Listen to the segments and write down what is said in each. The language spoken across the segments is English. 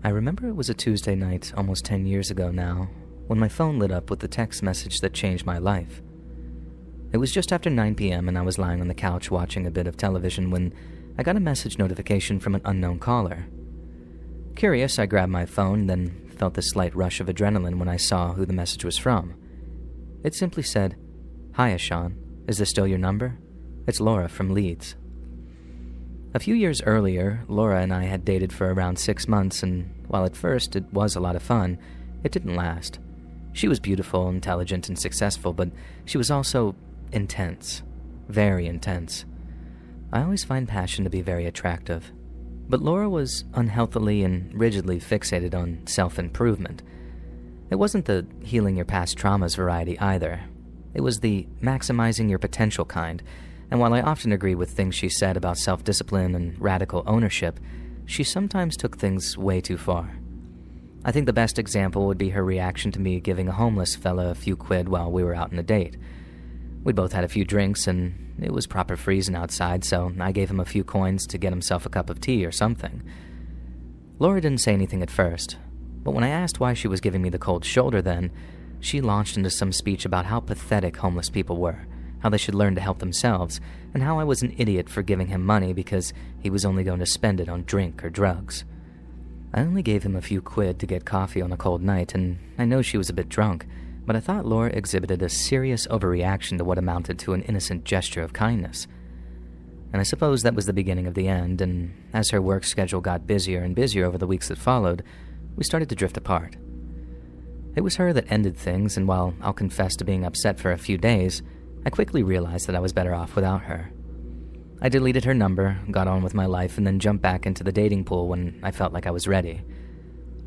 I remember it was a Tuesday night almost 10 years ago now, when my phone lit up with the text message that changed my life. It was just after 9 p.m. and I was lying on the couch watching a bit of television when I got a message notification from an unknown caller. Curious, I grabbed my phone, then felt this slight rush of adrenaline when I saw who the message was from. It simply said, "Hiya, Sean. Is this still your number? It's Laura from Leeds." A few years earlier, Laura and I had dated for around 6 months, and while at first it was a lot of fun, it didn't last. She was beautiful, intelligent, and successful, but she was also intense. Very intense. I always find passion to be very attractive. But Laura was unhealthily and rigidly fixated on self-improvement. It wasn't the healing your past traumas variety either. It was the maximizing your potential kind, and while I often agree with things she said about self-discipline and radical ownership, she sometimes took things way too far. I think the best example would be her reaction to me giving a homeless fella a few quid while we were out on a date. We both had a few drinks, and it was proper freezing outside, so I gave him a few coins to get himself a cup of tea or something. Laura didn't say anything at first, but when I asked why she was giving me the cold shoulder then, she launched into some speech about how pathetic homeless people were, how they should learn to help themselves, and how I was an idiot for giving him money because he was only going to spend it on drink or drugs. I only gave him a few quid to get coffee on a cold night, and I know she was a bit drunk, but I thought Laura exhibited a serious overreaction to what amounted to an innocent gesture of kindness. And I suppose that was the beginning of the end, and as her work schedule got busier and busier over the weeks that followed, we started to drift apart. It was her that ended things, and while I'll confess to being upset for a few days, I quickly realized that I was better off without her. I deleted her number, got on with my life, and then jumped back into the dating pool when I felt like I was ready.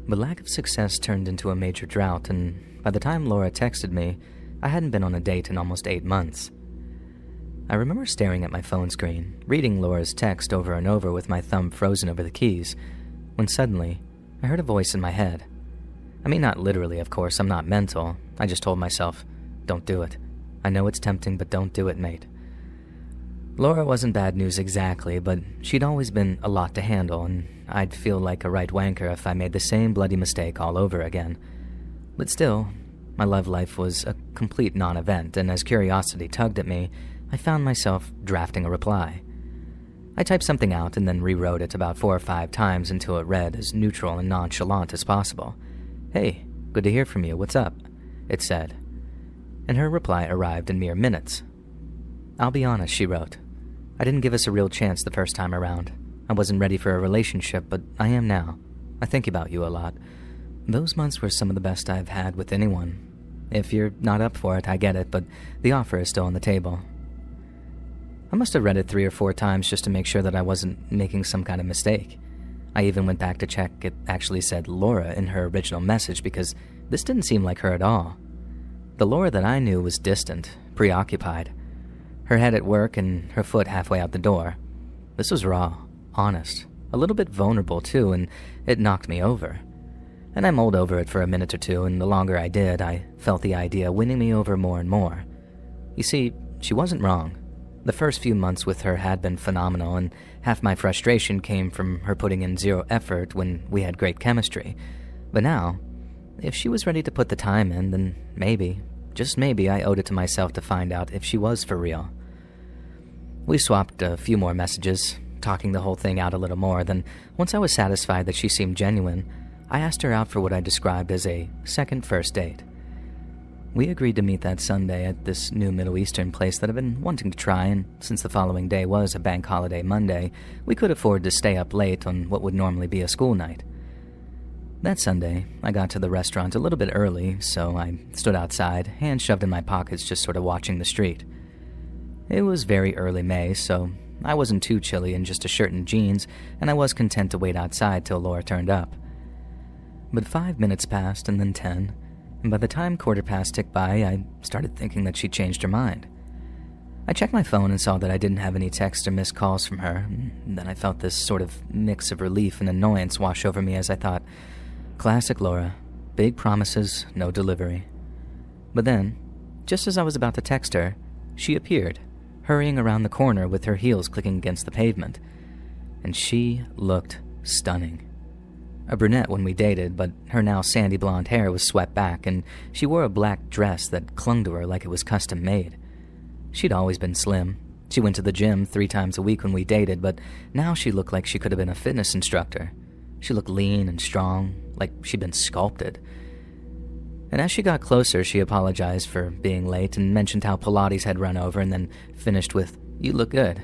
But lack of success turned into a major drought, and by the time Laura texted me, I hadn't been on a date in almost 8 months. I remember staring at my phone screen, reading Laura's text over and over with my thumb frozen over the keys, when suddenly, I heard a voice in my head. I mean, not literally, of course, I'm not mental. I just told myself, "Don't do it. I know it's tempting, but don't do it, mate." Laura wasn't bad news exactly, but she'd always been a lot to handle, and I'd feel like a right wanker if I made the same bloody mistake all over again. But still, my love life was a complete non-event, and as curiosity tugged at me, I found myself drafting a reply. I typed something out and then rewrote it about 4 or 5 times until it read as neutral and nonchalant as possible. "Hey, good to hear from you, what's up?" it said. And her reply arrived in mere minutes. "I'll be honest," she wrote. "I didn't give us a real chance the first time around. I wasn't ready for a relationship, but I am now. I think about you a lot. Those months were some of the best I've had with anyone. If you're not up for it, I get it, but the offer is still on the table." I must have read it 3 or 4 times just to make sure that I wasn't making some kind of mistake. I even went back to check it actually said Laura in her original message because this didn't seem like her at all. The Laura that I knew was distant, preoccupied, her head at work and her foot halfway out the door. This was raw, honest, a little bit vulnerable too, and it knocked me over. And I mulled over it for a minute or two, and the longer I did, I felt the idea winning me over more and more. You see, she wasn't wrong. The first few months with her had been phenomenal, and half my frustration came from her putting in zero effort when we had great chemistry. But now, if she was ready to put the time in, then maybe, just maybe, I owed it to myself to find out if she was for real. We swapped a few more messages, talking the whole thing out a little more. Then, once I was satisfied that she seemed genuine, I asked her out for what I described as a second first date. We agreed to meet that Sunday at this new Middle Eastern place that I've been wanting to try, and since the following day was a bank holiday Monday, we could afford to stay up late on what would normally be a school night. That Sunday, I got to the restaurant a little bit early, so I stood outside, hands shoved in my pockets, just sort of watching the street. It was very early May, so I wasn't too chilly in just a shirt and jeans, and I was content to wait outside till Laura turned up. But 5 minutes passed, and then 10, and by the time 1/4 ticked by, I started thinking that she'd changed her mind. I checked my phone and saw that I didn't have any texts or missed calls from her, and then I felt this sort of mix of relief and annoyance wash over me as I thought, classic Laura, big promises, no delivery. But then, just as I was about to text her, she appeared, hurrying around the corner with her heels clicking against the pavement, and she looked stunning. a brunette when we dated, but her now sandy blonde hair was swept back, and she wore a black dress that clung to her like it was custom made. She'd always been slim. She went to the gym 3 times a week when we dated, but now she looked like she could have been a fitness instructor. She looked lean and strong, like she'd been sculpted. And as she got closer, she apologized for being late and mentioned how Pilates had run over, and then finished with, "You look good."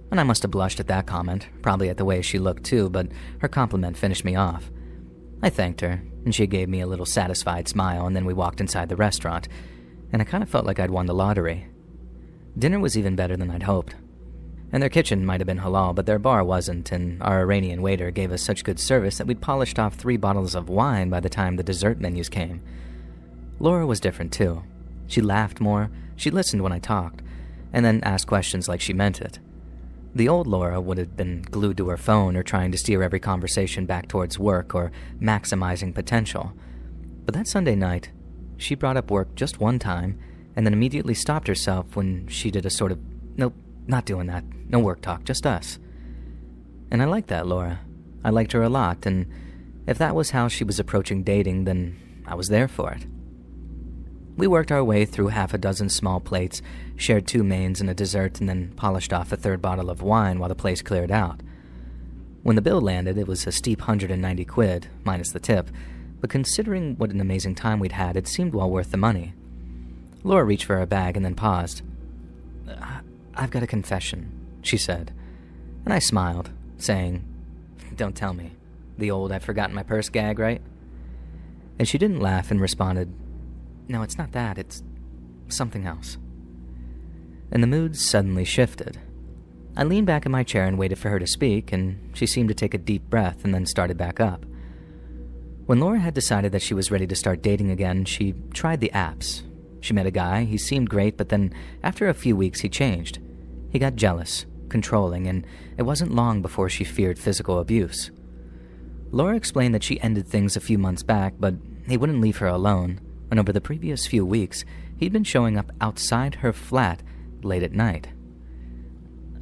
And I must have blushed at that comment, probably at the way she looked too, but her compliment finished me off. I thanked her, and she gave me a little satisfied smile, and then we walked inside the restaurant, and I kind of felt like I'd won the lottery. Dinner was even better than I'd hoped. And their kitchen might have been halal, but their bar wasn't, and our Iranian waiter gave us such good service that we'd polished off 3 bottles of wine by the time the dessert menus came. Laura was different too. She laughed more, she listened when I talked, and then asked questions like she meant it. The old Laura would have been glued to her phone or trying to steer every conversation back towards work or maximizing potential. But that Sunday night, she brought up work just one time, and then immediately stopped herself when she did a sort of, "Nope, not doing that. No work talk, just us." And I liked that Laura. I liked her a lot, and if that was how she was approaching dating, then I was there for it. We worked our way through 6 small plates, shared 2 mains and a dessert, and then polished off a 3rd bottle of wine while the place cleared out. When the bill landed, it was a steep 190 quid, minus the tip, but considering what an amazing time we'd had, it seemed well worth the money. Laura reached for her bag and then paused. "I've got a confession," she said, and I smiled, saying, "Don't tell me. The old I've forgotten my purse gag, right?" And she didn't laugh and responded, "No, it's not that, it's something else." And the mood suddenly shifted. I leaned back in my chair and waited for her to speak, and she seemed to take a deep breath and then started back up. When Laura had decided that she was ready to start dating again, she tried the apps. She met a guy, he seemed great, but then after a few weeks he changed. He got jealous, controlling, and it wasn't long before she feared physical abuse. Laura explained that she ended things a few months back, but he wouldn't leave her alone, and over the previous few weeks, he'd been showing up outside her flat late at night.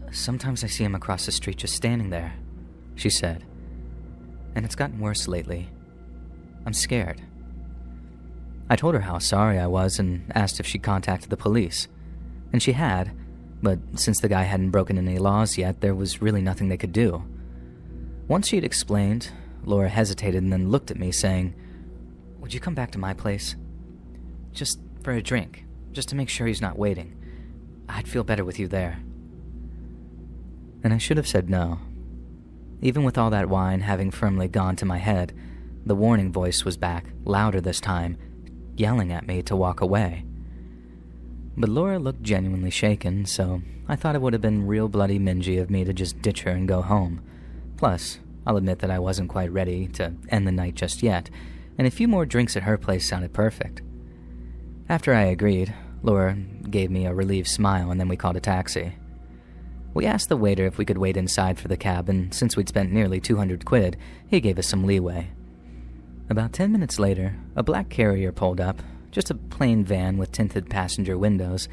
"Sometimes I see him across the street just standing there," she said, "and it's gotten worse lately. I'm scared." I told her how sorry I was and asked if she'd contacted the police. And she had, but since the guy hadn't broken any laws yet, there was really nothing they could do. Once she'd explained, Laura hesitated and then looked at me, saying, "Would you come back to my place? Just for a drink, just to make sure he's not waiting. I'd feel better with you there." And I should have said no. Even with all that wine having firmly gone to my head, the warning voice was back, louder this time, yelling at me to walk away. But Laura looked genuinely shaken, so I thought it would have been real bloody mingy of me to just ditch her and go home. Plus, I'll admit that I wasn't quite ready to end the night just yet, and a few more drinks at her place sounded perfect. After I agreed, Laura gave me a relieved smile, and then we called a taxi. We asked the waiter if we could wait inside for the cab, and since we'd spent nearly 200 quid, he gave us some leeway. About 10 minutes later, a black carrier pulled up, just a plain van with tinted passenger windows,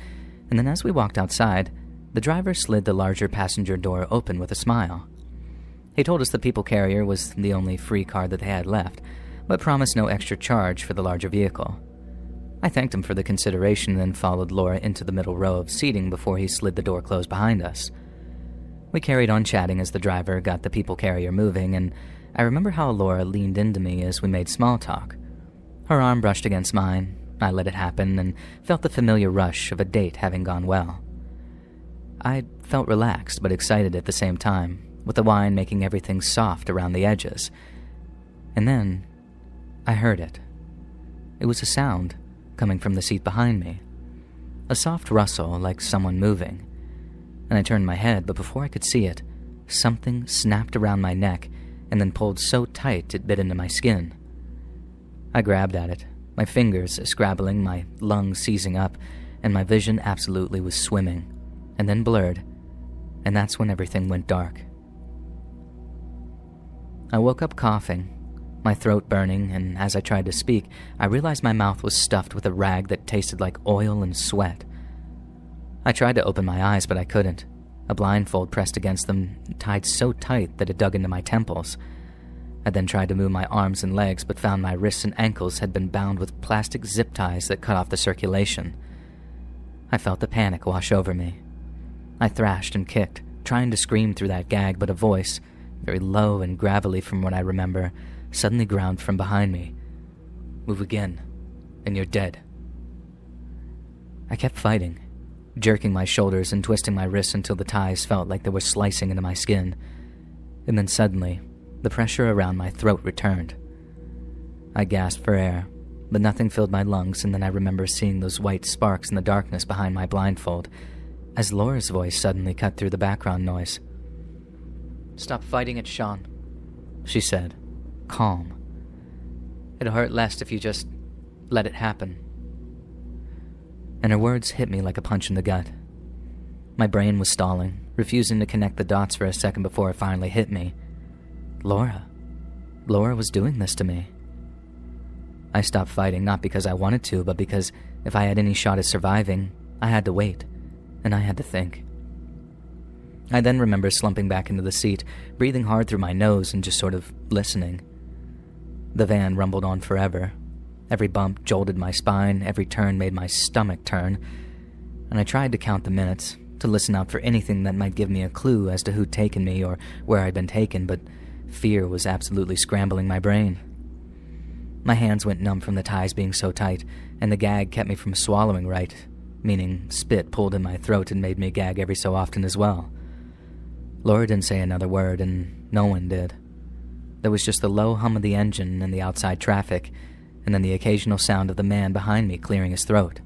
and then as we walked outside, the driver slid the larger passenger door open with a smile. He told us the people carrier was the only free car that they had left, but promised no extra charge for the larger vehicle. I thanked him for the consideration and then followed Laura into the middle row of seating before he slid the door closed behind us. We carried on chatting as the driver got the people carrier moving, and I remember how Laura leaned into me as we made small talk. Her arm brushed against mine. I let it happen and felt the familiar rush of a date having gone well. I felt relaxed but excited at the same time, with the wine making everything soft around the edges. And then, I heard it. It was a sound coming from the seat behind me. A soft rustle like someone moving. And I turned my head, but before I could see it, something snapped around my neck and then pulled so tight it bit into my skin. I grabbed at it, my fingers scrabbling, my lungs seizing up, and my vision absolutely was swimming, and then blurred, and that's when everything went dark. I woke up coughing, my throat burning, and as I tried to speak, I realized my mouth was stuffed with a rag that tasted like oil and sweat. I tried to open my eyes, but I couldn't. A blindfold pressed against them, tied so tight that it dug into my temples. I then tried to move my arms and legs, but found my wrists and ankles had been bound with plastic zip ties that cut off the circulation. I felt the panic wash over me. I thrashed and kicked, trying to scream through that gag, but a voice, very low and gravelly from what I remember, suddenly growled from behind me. "Move again, and you're dead." I kept fighting, jerking my shoulders and twisting my wrists until the ties felt like they were slicing into my skin. And then suddenly, the pressure around my throat returned. I gasped for air, but nothing filled my lungs, and then I remember seeing those white sparks in the darkness behind my blindfold, as Laura's voice suddenly cut through the background noise. "Stop fighting it, Sean," she said, calm. "It'll hurt less if you just let it happen." And her words hit me like a punch in the gut. My brain was stalling, refusing to connect the dots for a second before it finally hit me. Laura was doing this to me. I stopped fighting, not because I wanted to, but because if I had any shot at surviving, I had to wait, and I had to think. I then remember slumping back into the seat, breathing hard through my nose and just sort of listening. The van rumbled on forever. Every bump jolted my spine, every turn made my stomach turn, and I tried to count the minutes, to listen out for anything that might give me a clue as to who'd taken me or where I'd been taken, but fear was absolutely scrambling my brain. My hands went numb from the ties being so tight, and the gag kept me from swallowing right, meaning spit pulled in my throat and made me gag every so often as well. Laura didn't say another word, and no one did. There was just the low hum of the engine and the outside traffic, and then the occasional sound of the man behind me clearing his throat.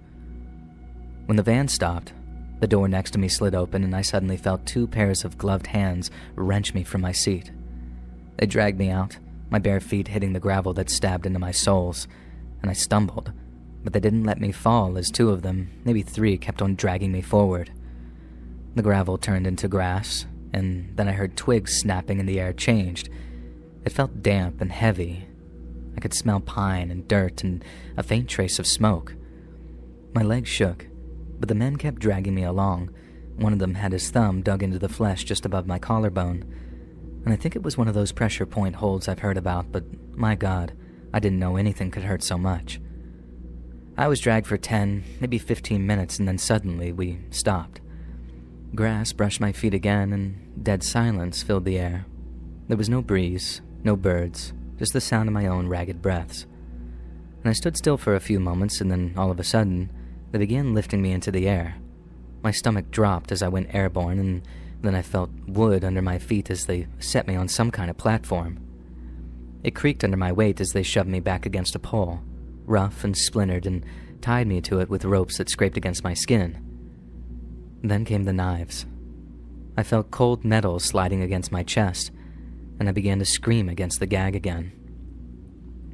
When the van stopped, the door next to me slid open, and I suddenly felt 2 pairs of gloved hands wrench me from my seat. They dragged me out, my bare feet hitting the gravel that stabbed into my soles, and I stumbled, but they didn't let me fall as 2 of them, maybe 3, kept on dragging me forward. The gravel turned into grass, and then I heard twigs snapping and the air changed. It felt damp and heavy. I could smell pine and dirt and a faint trace of smoke. My legs shook, but the men kept dragging me along. One of them had his thumb dug into the flesh just above my collarbone, and I think it was one of those pressure point holds I've heard about, but my God, I didn't know anything could hurt so much. I was dragged for 10, maybe 15 minutes, and then suddenly we stopped. Grass brushed my feet again, and dead silence filled the air. There was no breeze, no birds, just the sound of my own ragged breaths. And I stood still for a few moments, and then all of a sudden, they began lifting me into the air. My stomach dropped as I went airborne, and then I felt wood under my feet as they set me on some kind of platform. It creaked under my weight as they shoved me back against a pole, rough and splintered, and tied me to it with ropes that scraped against my skin. Then came the knives. I felt cold metal sliding against my chest, and I began to scream against the gag again.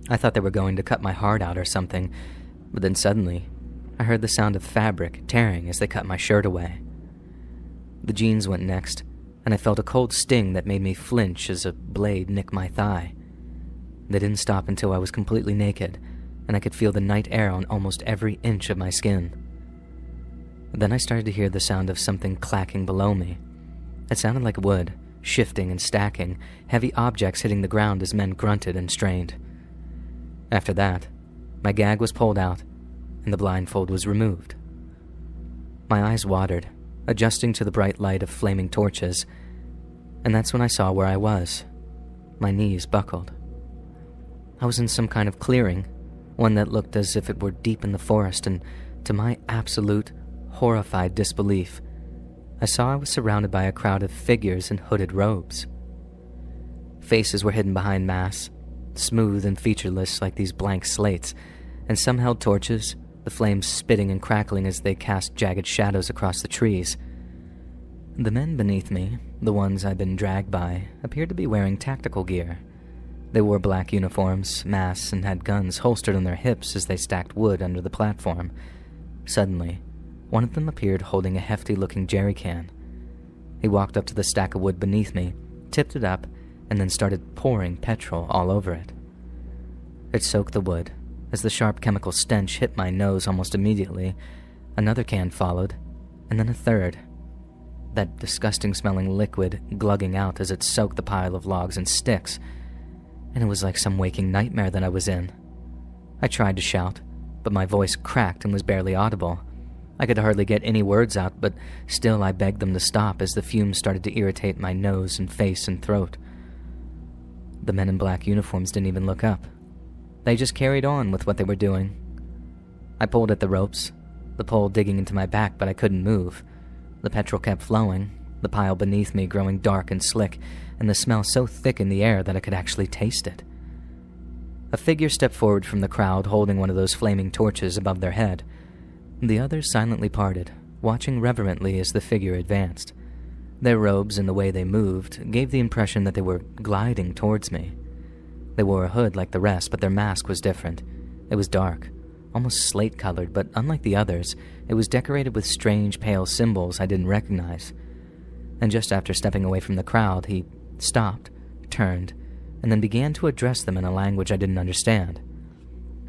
I thought they were going to cut my heart out or something, but then suddenly, I heard the sound of fabric tearing as they cut my shirt away. The jeans went next, and I felt a cold sting that made me flinch as a blade nicked my thigh. They didn't stop until I was completely naked, and I could feel the night air on almost every inch of my skin. Then I started to hear the sound of something clacking below me. It sounded like wood, shifting and stacking, heavy objects hitting the ground as men grunted and strained. After that, my gag was pulled out, and the blindfold was removed. My eyes watered, adjusting to the bright light of flaming torches, and that's when I saw where I was. My knees buckled. I was in some kind of clearing, one that looked as if it were deep in the forest, and to my absolute, horrified disbelief, I saw I was surrounded by a crowd of figures in hooded robes. Faces were hidden behind masks, smooth and featureless like these blank slates, and some held torches, the flames spitting and crackling as they cast jagged shadows across the trees. The men beneath me, the ones I'd been dragged by, appeared to be wearing tactical gear. They wore black uniforms, masks, and had guns holstered on their hips as they stacked wood under the platform. Suddenly, one of them appeared holding a hefty-looking jerry can. He walked up to the stack of wood beneath me, tipped it up, and then started pouring petrol all over it. It soaked the wood. As the sharp chemical stench hit my nose almost immediately, another can followed, and then a third. That disgusting-smelling liquid glugging out as it soaked the pile of logs and sticks. and it was like some waking nightmare that I was in. I tried to shout, but my voice cracked and was barely audible. I could hardly get any words out, but still I begged them to stop as the fumes started to irritate my nose and face and throat. The men in black uniforms didn't even look up. They just carried on with what they were doing. I pulled at the ropes, the pole digging into my back, but I couldn't move. The petrol kept flowing, the pile beneath me growing dark and slick, and the smell so thick in the air that I could actually taste it. A figure stepped forward from the crowd holding one of those flaming torches above their head. The others silently parted, watching reverently as the figure advanced. Their robes and the way they moved gave the impression that they were gliding towards me. They wore a hood like the rest, but their mask was different. It was dark, almost slate-colored, but unlike the others, it was decorated with strange, pale symbols I didn't recognize. And just after stepping away from the crowd, he stopped, turned, and then began to address them in a language I didn't understand.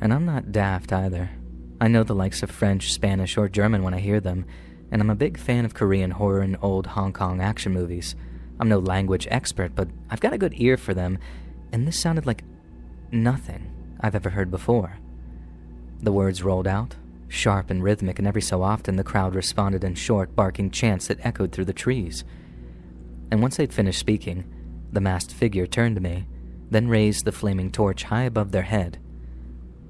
And I'm not daft either. I know the likes of French, Spanish, or German when I hear them, and I'm a big fan of Korean horror and old Hong Kong action movies. I'm no language expert, but I've got a good ear for them, and this sounded like nothing I've ever heard before. The words rolled out, sharp and rhythmic, and every so often the crowd responded in short, barking chants that echoed through the trees. And once they'd finished speaking, the masked figure turned to me, then raised the flaming torch high above their head.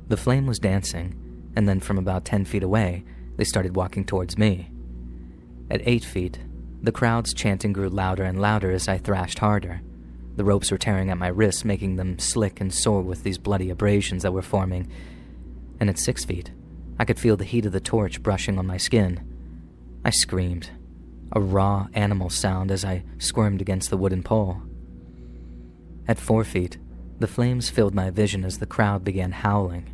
The flame was dancing, and then from about 10 feet away, they started walking towards me. At 8 feet, the crowd's chanting grew louder and louder as I thrashed harder. The ropes were tearing at my wrists, making them slick and sore with these bloody abrasions that were forming. And at 6 feet, I could feel the heat of the torch brushing on my skin. I screamed, a raw animal sound as I squirmed against the wooden pole. At 4 feet, the flames filled my vision as the crowd began howling.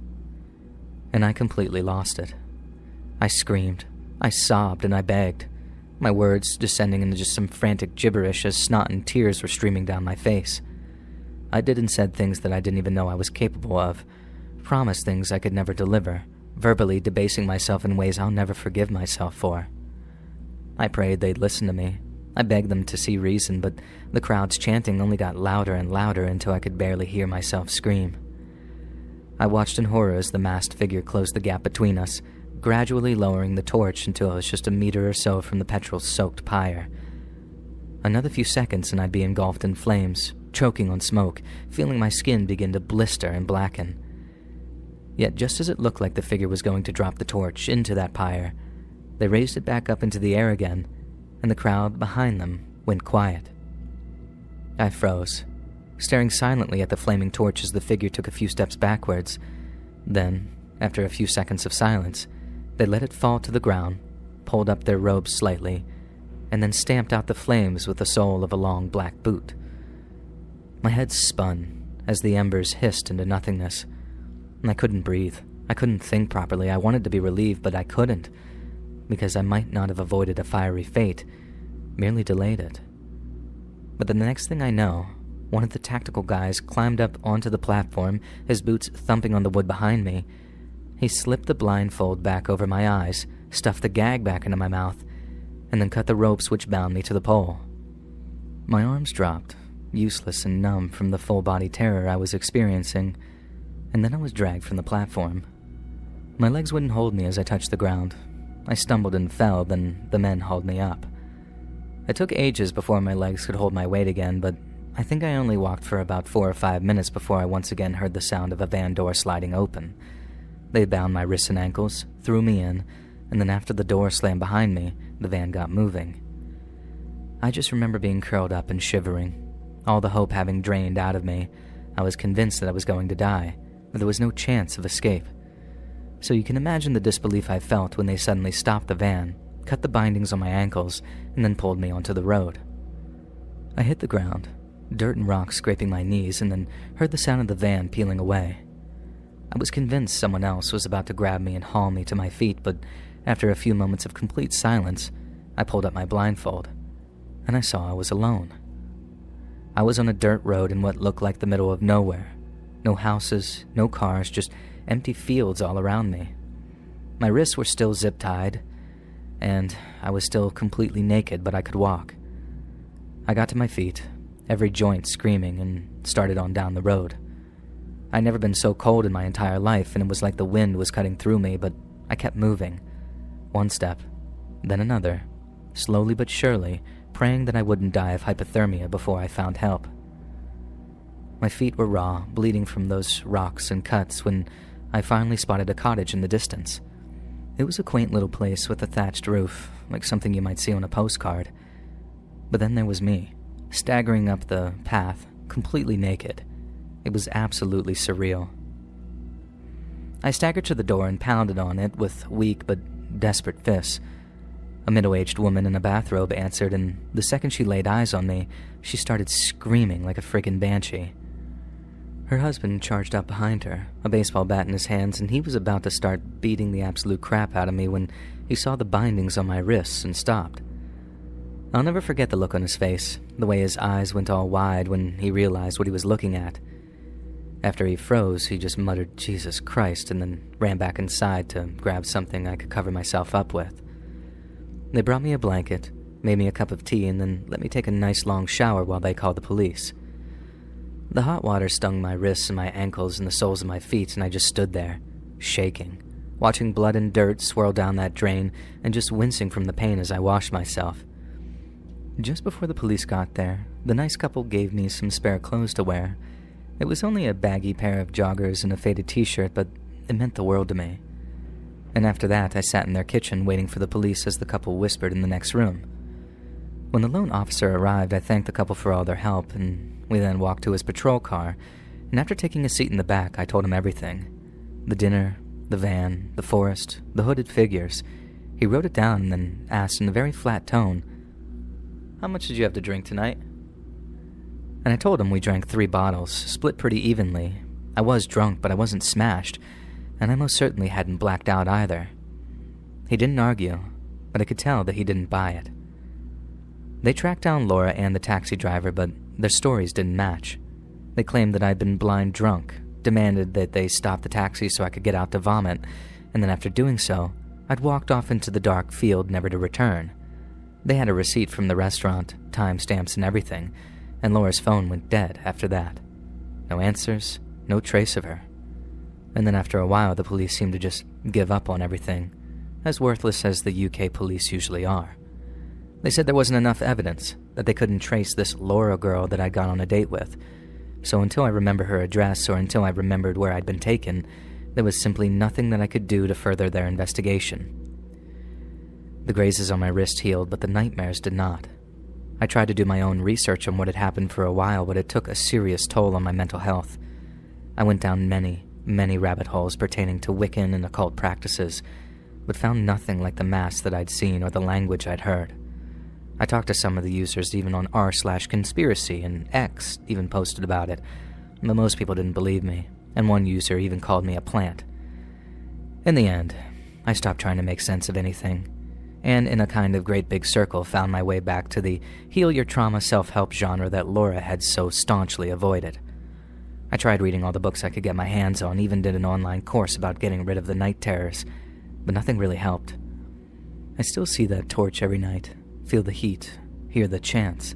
And I completely lost it. I screamed, I sobbed, and I begged, my words descending into just some frantic gibberish as snot and tears were streaming down my face. I did and said things that I didn't even know I was capable of, promised things I could never deliver, verbally debasing myself in ways I'll never forgive myself for. I prayed they'd listen to me. I begged them to see reason, but the crowd's chanting only got louder and louder until I could barely hear myself scream. I watched in horror as the masked figure closed the gap between us, gradually lowering the torch until it was just a meter or so from the petrol-soaked pyre. Another few seconds and I'd be engulfed in flames, choking on smoke, feeling my skin begin to blister and blacken. Yet just as it looked like the figure was going to drop the torch into that pyre, they raised it back up into the air again, and the crowd behind them went quiet. I froze, staring silently at the flaming torch as the figure took a few steps backwards. Then, after a few seconds of silence, they let it fall to the ground, pulled up their robes slightly, and then stamped out the flames with the sole of a long black boot. My head spun as the embers hissed into nothingness, and I couldn't breathe. I couldn't think properly. I wanted to be relieved, but I couldn't, because I might not have avoided a fiery fate, merely delayed it. But the next thing I know, one of the tactical guys climbed up onto the platform, his boots thumping on the wood behind me. He slipped the blindfold back over my eyes, stuffed the gag back into my mouth, and then cut the ropes which bound me to the pole. My arms dropped, useless and numb from the full-body terror I was experiencing, and then I was dragged from the platform. My legs wouldn't hold me as I touched the ground. I stumbled and fell, then the men hauled me up. It took ages before my legs could hold my weight again, but I think I only walked for about 4 or 5 minutes before I once again heard the sound of a van door sliding open. They bound my wrists and ankles, threw me in, and then after the door slammed behind me, the van got moving. I just remember being curled up and shivering, all the hope having drained out of me. I was convinced that I was going to die, that there was no chance of escape. So you can imagine the disbelief I felt when they suddenly stopped the van, cut the bindings on my ankles, and then pulled me onto the road. I hit the ground, dirt and rocks scraping my knees, and then heard the sound of the van peeling away. I was convinced someone else was about to grab me and haul me to my feet, but after a few moments of complete silence, I pulled up my blindfold, and I saw I was alone. I was on a dirt road in what looked like the middle of nowhere. No houses, no cars, just empty fields all around me. My wrists were still zip-tied, and I was still completely naked, but I could walk. I got to my feet, every joint screaming, and started on down the road. I'd never been so cold in my entire life, and it was like the wind was cutting through me, but I kept moving. One step, then another, slowly but surely, praying that I wouldn't die of hypothermia before I found help. My feet were raw, bleeding from those rocks and cuts when I finally spotted a cottage in the distance. It was a quaint little place with a thatched roof, like something you might see on a postcard. But then there was me, staggering up the path, completely naked. It was absolutely surreal. I staggered to the door and pounded on it with weak but desperate fists. A middle-aged woman in a bathrobe answered, and the second she laid eyes on me, she started screaming like a friggin' banshee. Her husband charged up behind her, a baseball bat in his hands, and he was about to start beating the absolute crap out of me when he saw the bindings on my wrists and stopped. I'll never forget the look on his face, the way his eyes went all wide when he realized what he was looking at. After he froze, he just muttered, "Jesus Christ," and then ran back inside to grab something I could cover myself up with. They brought me a blanket, made me a cup of tea, and then let me take a nice long shower while they called the police. The hot water stung my wrists and my ankles and the soles of my feet, and I just stood there, shaking, watching blood and dirt swirl down that drain and just wincing from the pain as I washed myself. Just before the police got there, the nice couple gave me some spare clothes to wear. It was only a baggy pair of joggers and a faded t-shirt, but it meant the world to me. And after that, I sat in their kitchen waiting for the police as the couple whispered in the next room. When the lone officer arrived, I thanked the couple for all their help, and we then walked to his patrol car, and after taking a seat in the back, I told him everything. The dinner, the van, the forest, the hooded figures. He wrote it down and then asked in a very flat tone, "How much did you have to drink tonight?" And I told him we drank 3 bottles, split pretty evenly. I was drunk, but I wasn't smashed, and I most certainly hadn't blacked out either. He didn't argue, but I could tell that he didn't buy it. They tracked down Laura and the taxi driver, but their stories didn't match. They claimed that I'd been blind drunk, demanded that they stop the taxi so I could get out to vomit, and then after doing so, I'd walked off into the dark field never to return. They had a receipt from the restaurant, timestamps and everything, and Laura's phone went dead after that. No answers, no trace of her. And then after a while, the police seemed to just give up on everything, as worthless as the UK police usually are. They said there wasn't enough evidence, that they couldn't trace this Laura girl that I'd gone on a date with. So until I remember her address or until I remembered where I'd been taken, there was simply nothing that I could do to further their investigation. The grazes on my wrist healed, but the nightmares did not. I tried to do my own research on what had happened for a while, but it took a serious toll on my mental health. I went down many rabbit holes pertaining to Wiccan and occult practices, but found nothing like the mass that I'd seen or the language I'd heard. I talked to some of the users even on r/conspiracy, and X even posted about it, but most people didn't believe me, and one user even called me a plant. In the end, I stopped trying to make sense of anything, and in a kind of great big circle found my way back to the heal your trauma self-help genre that Laura had so staunchly avoided. I tried reading all the books I could get my hands on, even did an online course about getting rid of the night terrors, but nothing really helped. I still see that torch every night, feel the heat, hear the chants,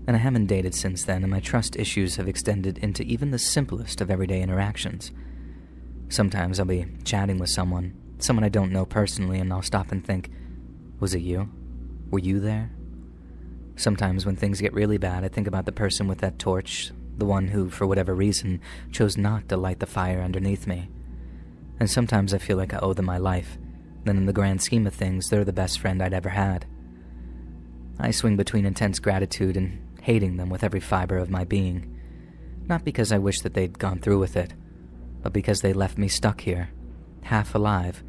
and I haven't dated since then, and my trust issues have extended into even the simplest of everyday interactions. Sometimes I'll be chatting with someone I don't know personally, and I'll stop and think, was it you? Were you there? Sometimes when things get really bad, I think about the person with that torch, the one who, for whatever reason, chose not to light the fire underneath me. And sometimes I feel like I owe them my life, then in the grand scheme of things, they're the best friend I'd ever had. I swing between intense gratitude and hating them with every fiber of my being. Not because I wish that they'd gone through with it, but because they left me stuck here, half alive,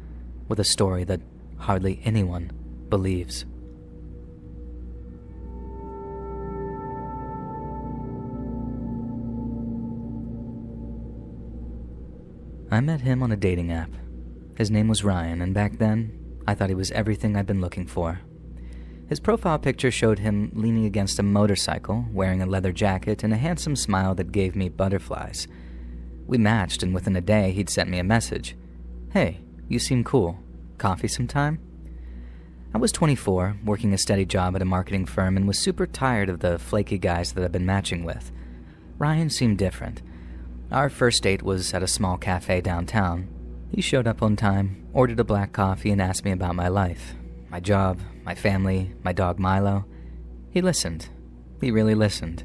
with a story that hardly anyone believes. I met him on a dating app. His name was Ryan, and back then, I thought he was everything I'd been looking for. His profile picture showed him leaning against a motorcycle, wearing a leather jacket and a handsome smile that gave me butterflies. We matched, and within a day, he'd sent me a message. "Hey, you seem cool. Coffee sometime?" I was 24, working a steady job at a marketing firm, and was super tired of the flaky guys that I'd been matching with. Ryan seemed different. Our first date was at a small cafe downtown. He showed up on time, ordered a black coffee, and asked me about my life, my job, my family, my dog Milo. He listened. He really listened.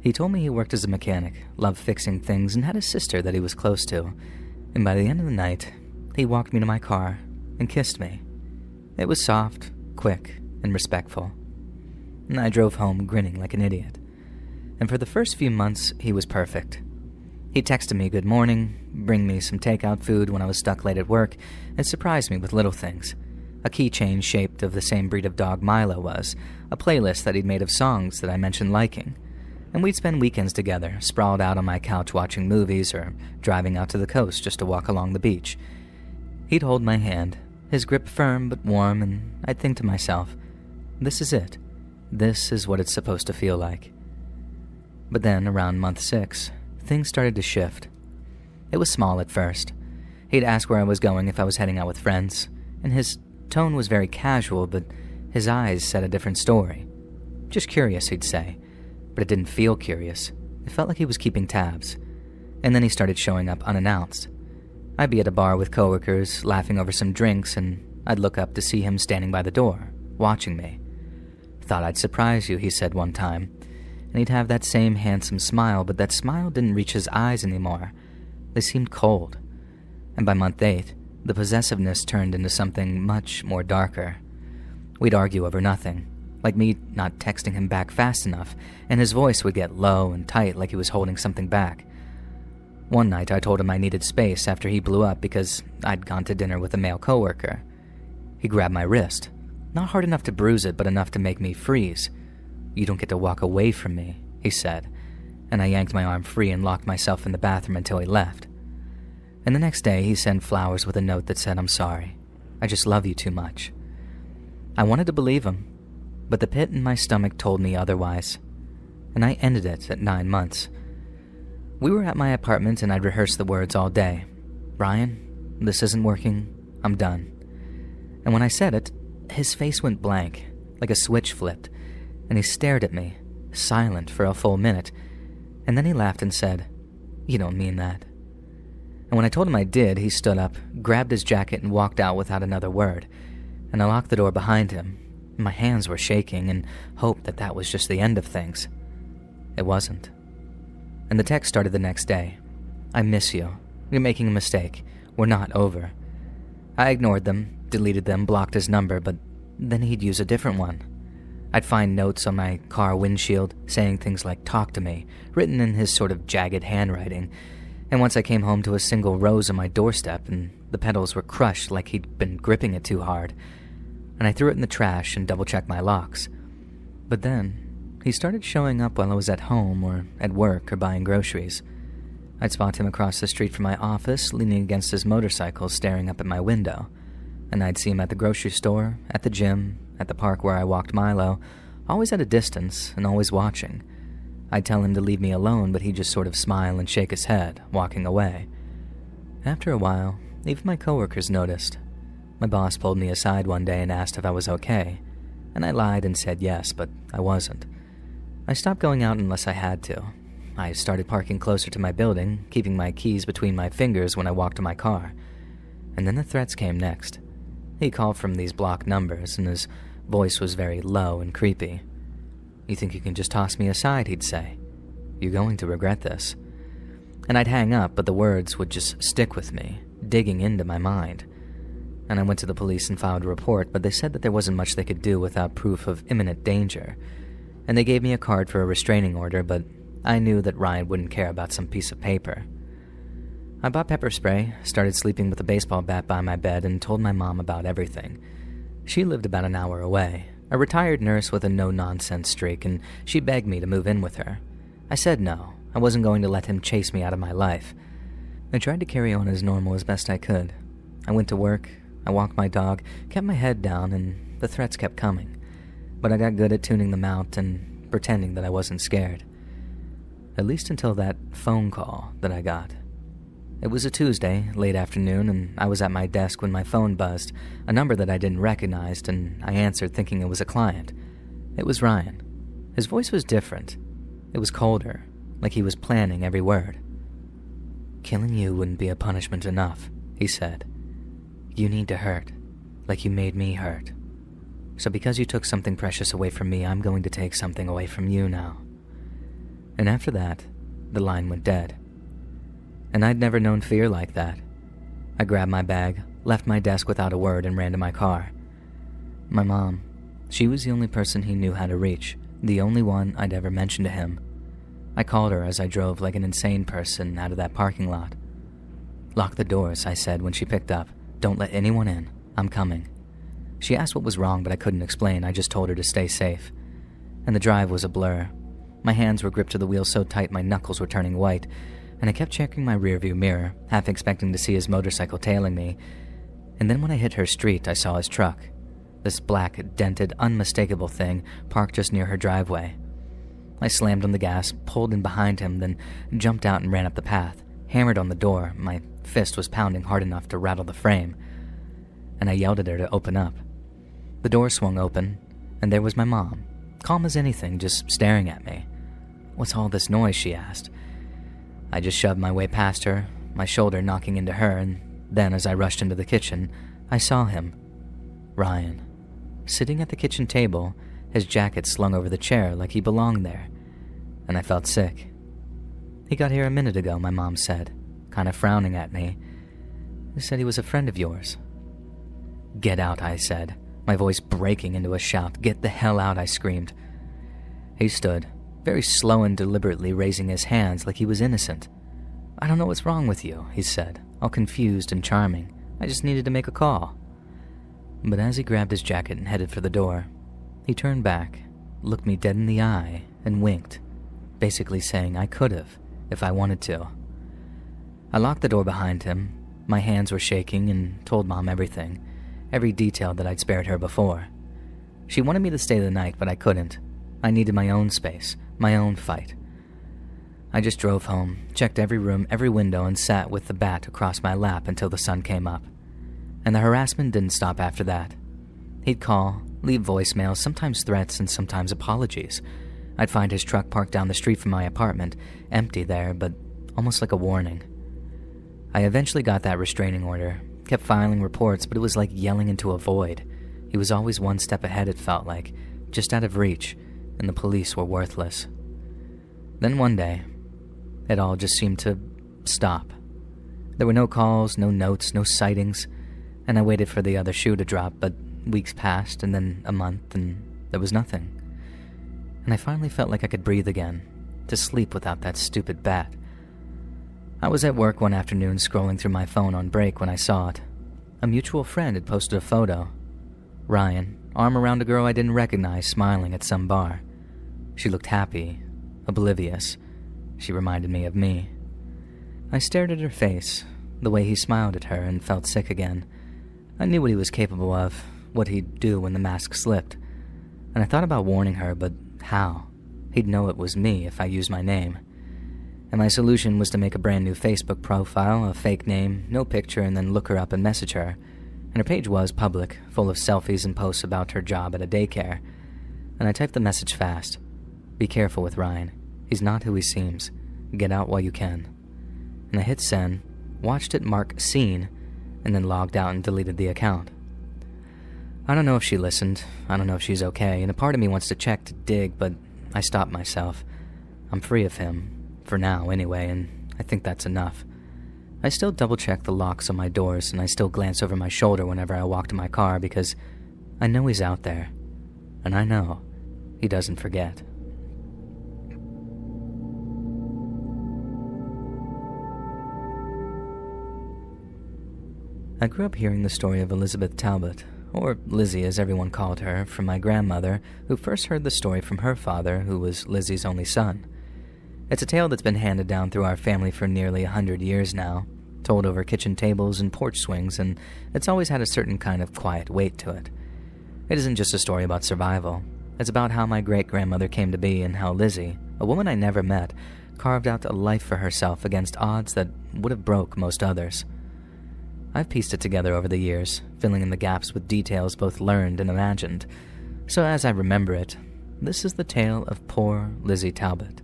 He told me he worked as a mechanic, loved fixing things, and had a sister that he was close to. And by the end of the night, he walked me to my car and kissed me. It was soft, quick, and respectful. And I drove home grinning like an idiot. And for the first few months, he was perfect. He texted me good morning, bring me some takeout food when I was stuck late at work, and surprised me with little things. A keychain shaped of the same breed of dog Milo was, a playlist that he'd made of songs that I mentioned liking. And we'd spend weekends together, sprawled out on my couch watching movies or driving out to the coast just to walk along the beach. He'd hold my hand, his grip firm but warm, and I'd think to myself, this is it. This is what it's supposed to feel like. But then, around month 6, things started to shift. It was small at first. He'd ask where I was going if I was heading out with friends, and his tone was very casual, but his eyes said a different story. Just curious, he'd say, but it didn't feel curious. It felt like he was keeping tabs. And then he started showing up unannounced. I'd be at a bar with coworkers, laughing over some drinks, and I'd look up to see him standing by the door, watching me. Thought I'd surprise you, he said one time. And he'd have that same handsome smile, but that smile didn't reach his eyes anymore. They seemed cold. And by month 8, the possessiveness turned into something much more darker. We'd argue over nothing, like me not texting him back fast enough, and his voice would get low and tight like he was holding something back. One night I told him I needed space after he blew up because I'd gone to dinner with a male coworker. He grabbed my wrist, not hard enough to bruise it, but enough to make me freeze. "You don't get to walk away from me," he said, and I yanked my arm free and locked myself in the bathroom until he left. And the next day, he sent flowers with a note that said, "I'm sorry. I just love you too much." I wanted to believe him, but the pit in my stomach told me otherwise, and I ended it at 9 months. We were at my apartment and I'd rehearsed the words all day. "Brian, this isn't working. I'm done." And when I said it, his face went blank, like a switch flipped, and he stared at me, silent for a full minute, and then he laughed and said, "You don't mean that." And when I told him I did, he stood up, grabbed his jacket, and walked out without another word, and I locked the door behind him. My hands were shaking and hoped that that was just the end of things. It wasn't. And the text started the next day. "I miss you. You're making a mistake. We're not over." I ignored them, deleted them, blocked his number, but then he'd use a different one. I'd find notes on my car windshield saying things like "talk to me," written in his sort of jagged handwriting, and once I came home to a single rose on my doorstep and the petals were crushed like he'd been gripping it too hard, and I threw it in the trash and double-checked my locks. But then, he started showing up while I was at home or at work or buying groceries. I'd spot him across the street from my office, leaning against his motorcycle, staring up at my window, and I'd see him at the grocery store, at the gym, at the park where I walked Milo, always at a distance and always watching. I'd tell him to leave me alone, but he'd just sort of smile and shake his head, walking away. After a while, even my coworkers noticed. My boss pulled me aside one day and asked if I was okay, and I lied and said yes, but I wasn't. I stopped going out unless I had to. I started parking closer to my building, keeping my keys between my fingers when I walked to my car. And then the threats came next. He called from these blocked numbers, and his voice was very low and creepy. "You think you can just toss me aside," he'd say. "You're going to regret this." And I'd hang up, but the words would just stick with me, digging into my mind. And I went to the police and filed a report, but they said that there wasn't much they could do without proof of imminent danger. And they gave me a card for a restraining order, but I knew that Ryan wouldn't care about some piece of paper. I bought pepper spray, started sleeping with a baseball bat by my bed, and told my mom about everything. She lived about an hour away, a retired nurse with a no-nonsense streak, and she begged me to move in with her. I said no. I wasn't going to let him chase me out of my life. I tried to carry on as normal as best I could. I went to work, I walked my dog, kept my head down, and the threats kept coming. But I got good at tuning them out and pretending that I wasn't scared. At least until that phone call that I got. It was a Tuesday, late afternoon, and I was at my desk when my phone buzzed, a number that I didn't recognize, and I answered thinking it was a client. It was Ryan. His voice was different. It was colder, like he was planning every word. "Killing you wouldn't be a punishment enough," he said. "You need to hurt, like you made me hurt. So because you took something precious away from me, I'm going to take something away from you now." And after that, the line went dead. And I'd never known fear like that. I grabbed my bag, left my desk without a word, and ran to my car. My mom, she was the only person he knew how to reach, the only one I'd ever mentioned to him. I called her as I drove like an insane person out of that parking lot. "Lock the doors," I said when she picked up. "Don't let anyone in. I'm coming." She asked what was wrong, but I couldn't explain. I just told her to stay safe. And the drive was a blur. My hands were gripped to the wheel so tight my knuckles were turning white, and I kept checking my rearview mirror, half expecting to see his motorcycle tailing me. And then when I hit her street, I saw his truck. This black, dented, unmistakable thing parked just near her driveway. I slammed on the gas, pulled in behind him, then jumped out and ran up the path, hammered on the door. My fist was pounding hard enough to rattle the frame. And I yelled at her to open up. The door swung open, and there was my mom, calm as anything, just staring at me. "What's all this noise?" she asked. I just shoved my way past her, my shoulder knocking into her, and then as I rushed into the kitchen, I saw him, Ryan, sitting at the kitchen table, his jacket slung over the chair like he belonged there, and I felt sick. "He got here a minute ago," my mom said, kind of frowning at me. "He said he was a friend of yours." "Get out," I said, my voice breaking into a shout. "Get the hell out," I screamed. He stood, very slow and deliberately raising his hands like he was innocent. "I don't know what's wrong with you," he said, all confused and charming. "I just needed to make a call." But as he grabbed his jacket and headed for the door, he turned back, looked me dead in the eye, and winked, basically saying I could've if I wanted to. I locked the door behind him. My hands were shaking and told Mom everything, every detail that I'd spared her before. She wanted me to stay the night, but I couldn't. I needed my own space, my own fight. I just drove home, checked every room, every window, and sat with the bat across my lap until the sun came up. And the harassment didn't stop after that. He'd call, leave voicemails, sometimes threats and sometimes apologies. I'd find his truck parked down the street from my apartment, empty there, but almost like a warning. I eventually got that restraining order, kept filing reports, but it was like yelling into a void. He was always one step ahead, it felt like, just out of reach, and the police were worthless. Then one day, it all just seemed to stop. There were no calls, no notes, no sightings, and I waited for the other shoe to drop, but weeks passed, and then a month, and there was nothing. And I finally felt like I could breathe again, to sleep without that stupid bat. I was at work one afternoon scrolling through my phone on break when I saw it. A mutual friend had posted a photo. Ryan, arm around a girl I didn't recognize, smiling at some bar. She looked happy, oblivious. She reminded me of me. I stared at her face, the way he smiled at her, and felt sick again. I knew what he was capable of, what he'd do when the mask slipped. And I thought about warning her, but how? He'd know it was me if I used my name. And my solution was to make a brand new Facebook profile, a fake name, no picture, and then look her up and message her. And her page was public, full of selfies and posts about her job at a daycare. And I typed the message fast. "Be careful with Ryan. He's not who he seems. Get out while you can." And I hit send, watched it mark seen, and then logged out and deleted the account. I don't know if she listened. I don't know if she's okay, and a part of me wants to check to dig, but I stopped myself. I'm free of him. For now, anyway, and I think that's enough. I still double-check the locks on my doors, and I still glance over my shoulder whenever I walk to my car because I know he's out there, and I know he doesn't forget. I grew up hearing the story of Elizabeth Talbot, or Lizzie as everyone called her, from my grandmother, who first heard the story from her father, who was Lizzie's only son. It's a tale that's been handed down through our family for nearly 100 years now, told over kitchen tables and porch swings, and it's always had a certain kind of quiet weight to it. It isn't just a story about survival. It's about how my great-grandmother came to be and how Lizzie, a woman I never met, carved out a life for herself against odds that would have broke most others. I've pieced it together over the years, filling in the gaps with details both learned and imagined. So as I remember it, this is the tale of poor Lizzie Talbot.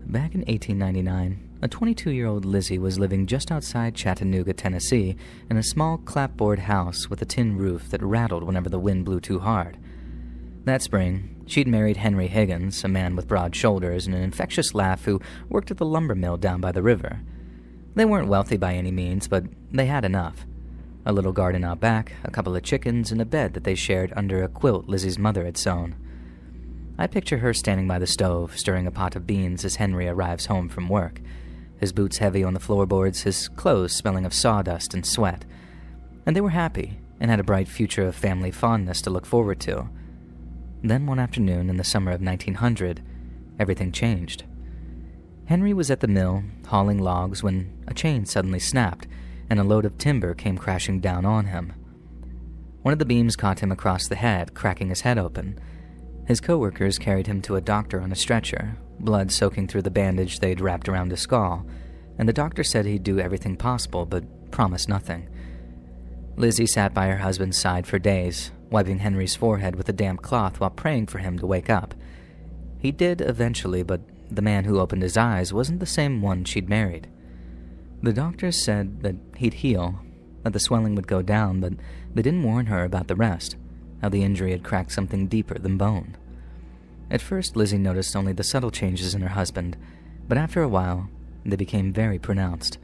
Back in 1899, A 22-year-old Lizzie was living just outside Chattanooga, Tennessee, in a small clapboard house with a tin roof that rattled whenever the wind blew too hard. That spring, she'd married Henry Higgins, a man with broad shoulders and an infectious laugh who worked at the lumber mill down by the river. They weren't wealthy by any means, but they had enough. A little garden out back, a couple of chickens, and a bed that they shared under a quilt Lizzie's mother had sewn. I picture her standing by the stove, stirring a pot of beans as Henry arrives home from work, his boots heavy on the floorboards, his clothes smelling of sawdust and sweat. And they were happy, and had a bright future of family fondness to look forward to. Then one afternoon in the summer of 1900, everything changed. Henry was at the mill, hauling logs, when a chain suddenly snapped, and a load of timber came crashing down on him. One of the beams caught him across the head, cracking his head open. His co-workers carried him to a doctor on a stretcher, blood soaking through the bandage they'd wrapped around his skull, and the doctor said he'd do everything possible, but promised nothing. Lizzie sat by her husband's side for days, wiping Henry's forehead with a damp cloth while praying for him to wake up. He did eventually, but the man who opened his eyes wasn't the same one she'd married. The doctors said that he'd heal, that the swelling would go down, but they didn't warn her about the rest, how the injury had cracked something deeper than bone. At first, Lizzie noticed only the subtle changes in her husband, but after a while, they became very pronounced.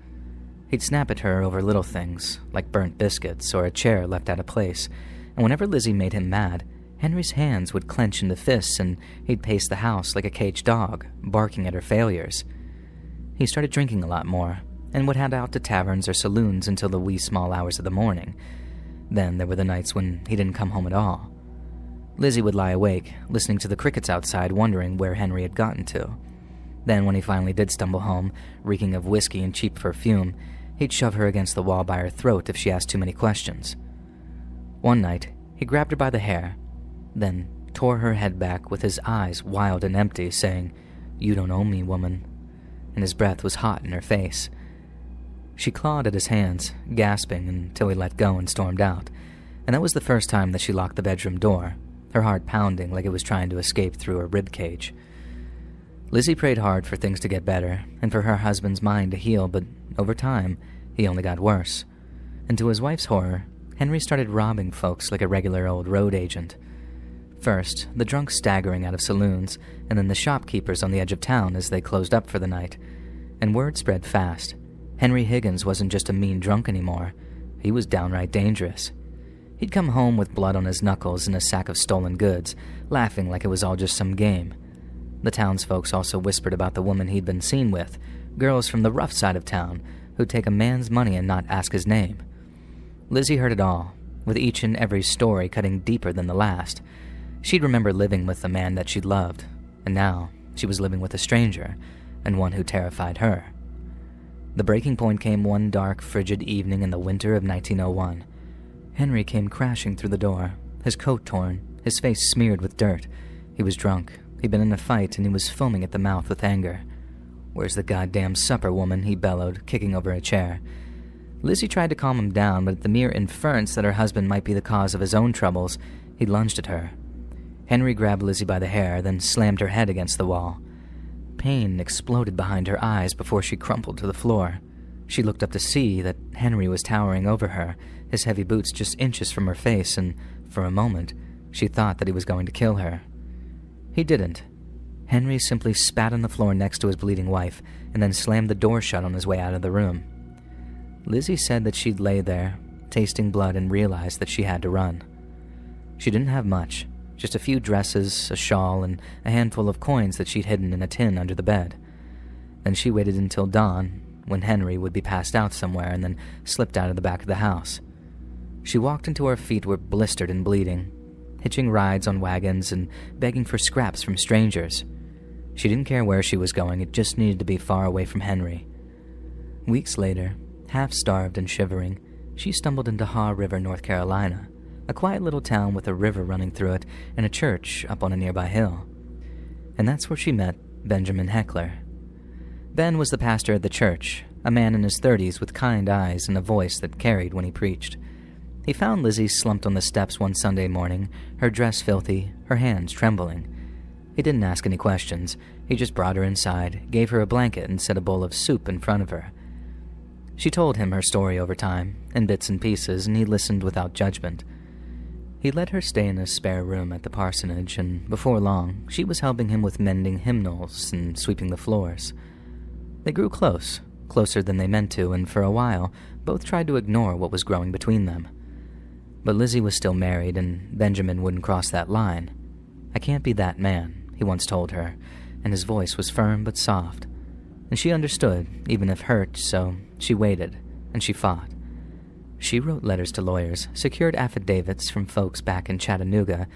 He'd snap at her over little things, like burnt biscuits or a chair left out of place, and whenever Lizzie made him mad, Henry's hands would clench into fists and he'd pace the house like a caged dog, barking at her failures. He started drinking a lot more, and would head out to taverns or saloons until the wee small hours of the morning. Then there were the nights when he didn't come home at all. Lizzie would lie awake, listening to the crickets outside, wondering where Henry had gotten to. Then when he finally did stumble home, reeking of whiskey and cheap perfume, he'd shove her against the wall by her throat if she asked too many questions. One night, he grabbed her by the hair, then tore her head back with his eyes wild and empty, saying, "You don't own me, woman," and his breath was hot in her face. She clawed at his hands, gasping until he let go and stormed out, and that was the first time that she locked the bedroom door, her heart pounding like it was trying to escape through her ribcage. Lizzie prayed hard for things to get better and for her husband's mind to heal, but over time, he only got worse. And to his wife's horror, Henry started robbing folks like a regular old road agent. First, the drunks staggering out of saloons, and then the shopkeepers on the edge of town as they closed up for the night. And word spread fast. Henry Higgins wasn't just a mean drunk anymore. He was downright dangerous. He'd come home with blood on his knuckles and a sack of stolen goods, laughing like it was all just some game. The townsfolk also whispered about the woman he'd been seen with, girls from the rough side of town who'd take a man's money and not ask his name. Lizzie heard it all, with each and every story cutting deeper than the last. She'd remember living with the man that she'd loved, and now she was living with a stranger, and one who terrified her. The breaking point came one dark, frigid evening in the winter of 1901. Henry came crashing through the door, his coat torn, his face smeared with dirt. He was drunk, he'd been in a fight, and he was foaming at the mouth with anger. "Where's the goddamn supper, woman?" he bellowed, kicking over a chair. Lizzie tried to calm him down, but at the mere inference that her husband might be the cause of his own troubles, he lunged at her. Henry grabbed Lizzie by the hair, then slammed her head against the wall. Pain exploded behind her eyes before she crumpled to the floor. She looked up to see that Henry was towering over her, his heavy boots just inches from her face, and for a moment, she thought that he was going to kill her. He didn't. Henry simply spat on the floor next to his bleeding wife, and then slammed the door shut on his way out of the room. Lizzie said that she'd lay there, tasting blood, and realized that she had to run. She didn't have much. Just a few dresses, a shawl, and a handful of coins that she'd hidden in a tin under the bed. Then she waited until dawn, when Henry would be passed out somewhere, and then slipped out of the back of the house. She walked until her feet were blistered and bleeding, hitching rides on wagons and begging for scraps from strangers. She didn't care where she was going, it just needed to be far away from Henry. Weeks later, half-starved and shivering, she stumbled into Haw River, North Carolina, a quiet little town with a river running through it and a church up on a nearby hill. And that's where she met Benjamin Heckler. Ben was the pastor at the church, a man in his 30s with kind eyes and a voice that carried when he preached. He found Lizzie slumped on the steps one Sunday morning, her dress filthy, her hands trembling. He didn't ask any questions. He just brought her inside, gave her a blanket, and set a bowl of soup in front of her. She told him her story over time, in bits and pieces, and he listened without judgment. He let her stay in a spare room at the parsonage, and before long, she was helping him with mending hymnals and sweeping the floors. They grew close, closer than they meant to, and for a while, both tried to ignore what was growing between them. But Lizzie was still married, and Benjamin wouldn't cross that line. "I can't be that man," he once told her, and his voice was firm but soft. And she understood, even if hurt, so she waited, and she fought. She wrote letters to lawyers, secured affidavits from folks back in Chattanooga,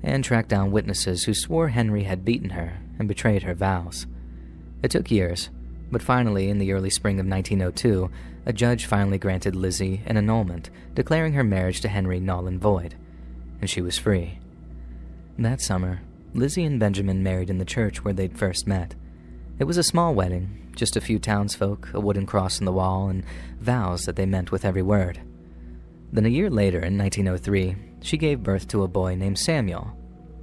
and tracked down witnesses who swore Henry had beaten her and betrayed her vows. It took years, but finally, in the early spring of 1902, a judge finally granted Lizzie an annulment, declaring her marriage to Henry null and void, and she was free. That summer, Lizzie and Benjamin married in the church where they'd first met. It was a small wedding, just a few townsfolk, a wooden cross on the wall, and vows that they meant with every word. Then a year later, in 1903, she gave birth to a boy named Samuel.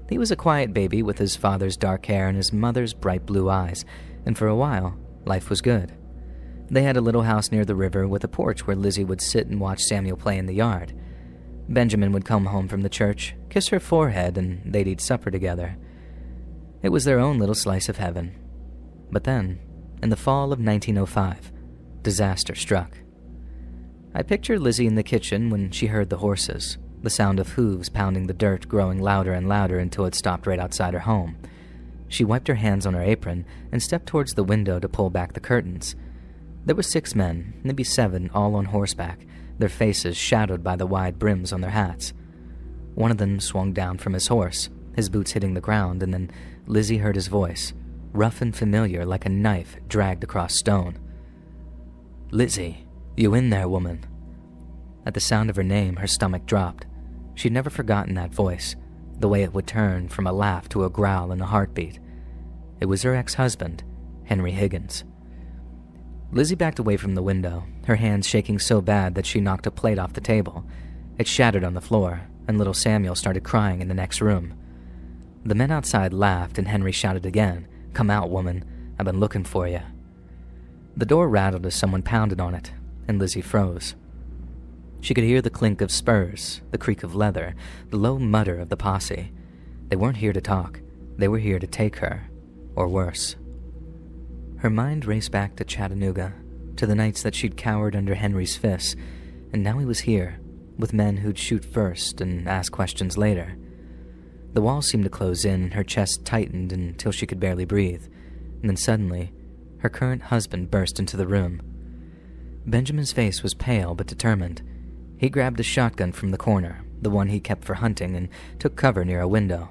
He was a quiet baby with his father's dark hair and his mother's bright blue eyes, and for a while, life was good. They had a little house near the river with a porch where Lizzie would sit and watch Samuel play in the yard. Benjamin would come home from the church, kiss her forehead, and they'd eat supper together. It was their own little slice of heaven. But then, in the fall of 1905, disaster struck. I picture Lizzie in the kitchen when she heard the horses, the sound of hooves pounding the dirt growing louder and louder until it stopped right outside her home. She wiped her hands on her apron and stepped towards the window to pull back the curtains. There were 6 men, maybe 7, all on horseback, their faces shadowed by the wide brims on their hats. One of them swung down from his horse, his boots hitting the ground, and then Lizzie heard his voice, rough and familiar like a knife dragged across stone. "Lizzie, you in there, woman?" At the sound of her name, her stomach dropped. She'd never forgotten that voice, the way it would turn from a laugh to a growl and a heartbeat. It was her ex-husband, Henry Higgins. Lizzie backed away from the window, her hands shaking so bad that she knocked a plate off the table. It shattered on the floor, and little Samuel started crying in the next room. The men outside laughed, and Henry shouted again, "Come out, woman. I've been looking for you." The door rattled as someone pounded on it, and Lizzie froze. She could hear the clink of spurs, the creak of leather, the low mutter of the posse. They weren't here to talk. They were here to take her, or worse. Her mind raced back to Chattanooga, to the nights that she'd cowered under Henry's fists, and now he was here, with men who'd shoot first and ask questions later. The walls seemed to close in, and her chest tightened until she could barely breathe, and then suddenly, her current husband burst into the room. Benjamin's face was pale but determined. He grabbed a shotgun from the corner, the one he kept for hunting, and took cover near a window.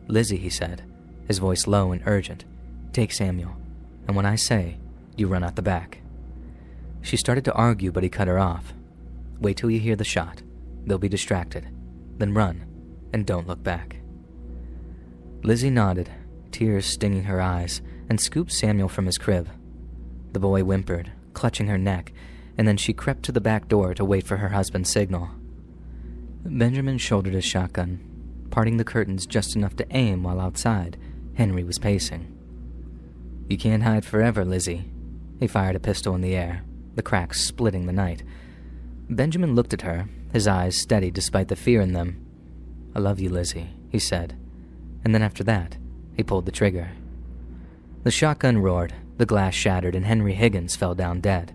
"Lizzie," he said, his voice low and urgent, "take Samuel, and when I say, you run out the back." She started to argue, but he cut her off. "Wait till you hear the shot. They'll be distracted. Then run, and don't look back." Lizzie nodded, tears stinging her eyes, and scooped Samuel from his crib. The boy whimpered, clutching her neck, and then she crept to the back door to wait for her husband's signal. Benjamin shouldered his shotgun, parting the curtains just enough to aim while outside Henry was pacing. "You can't hide forever, Lizzie." He fired a pistol in the air, the cracks splitting the night. Benjamin looked at her, his eyes steady despite the fear in them. "I love you, Lizzie," he said, and then after that, he pulled the trigger. The shotgun roared, the glass shattered, and Henry Higgins fell down dead.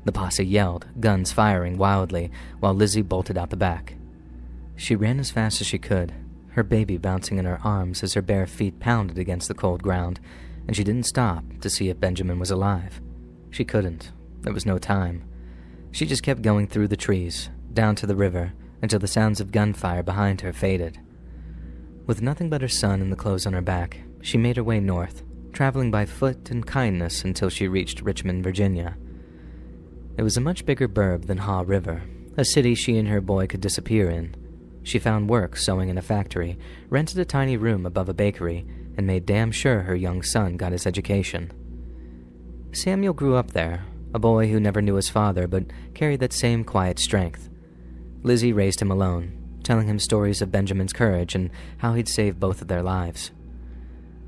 The posse yelled, guns firing wildly, while Lizzie bolted out the back. She ran as fast as she could, her baby bouncing in her arms as her bare feet pounded against the cold ground, and she didn't stop to see if Benjamin was alive. She couldn't. There was no time. She just kept going through the trees, down to the river, until the sounds of gunfire behind her faded. With nothing but her son and the clothes on her back, she made her way north, traveling by foot and kindness until she reached Richmond, Virginia. It was a much bigger burb than Haw River, a city she and her boy could disappear in. She found work sewing in a factory, rented a tiny room above a bakery, and made damn sure her young son got his education. Samuel grew up there, a boy who never knew his father but carried that same quiet strength. Lizzie raised him alone, telling him stories of Benjamin's courage and how he'd saved both of their lives.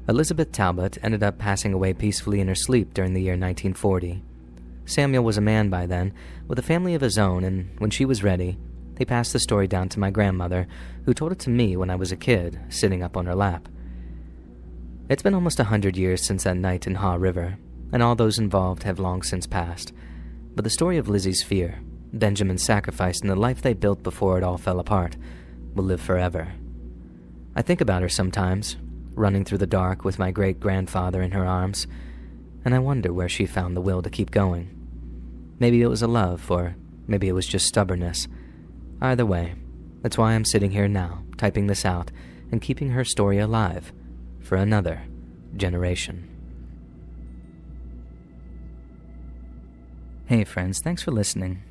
Elizabeth Talbot ended up passing away peacefully in her sleep during the year 1940. Samuel was a man by then, with a family of his own, and when she was ready, they passed the story down to my grandmother, who told it to me when I was a kid, sitting up on her lap. It's been almost 100 years since that night in Haw River, and all those involved have long since passed. But the story of Lizzie's fear, Benjamin's sacrifice, and the life they built before it all fell apart will live forever. I think about her sometimes, running through the dark with my great-grandfather in her arms, and I wonder where she found the will to keep going. Maybe it was a love, or maybe it was just stubbornness. Either way, that's why I'm sitting here now, typing this out, and keeping her story alive for another generation. Hey friends, thanks for listening.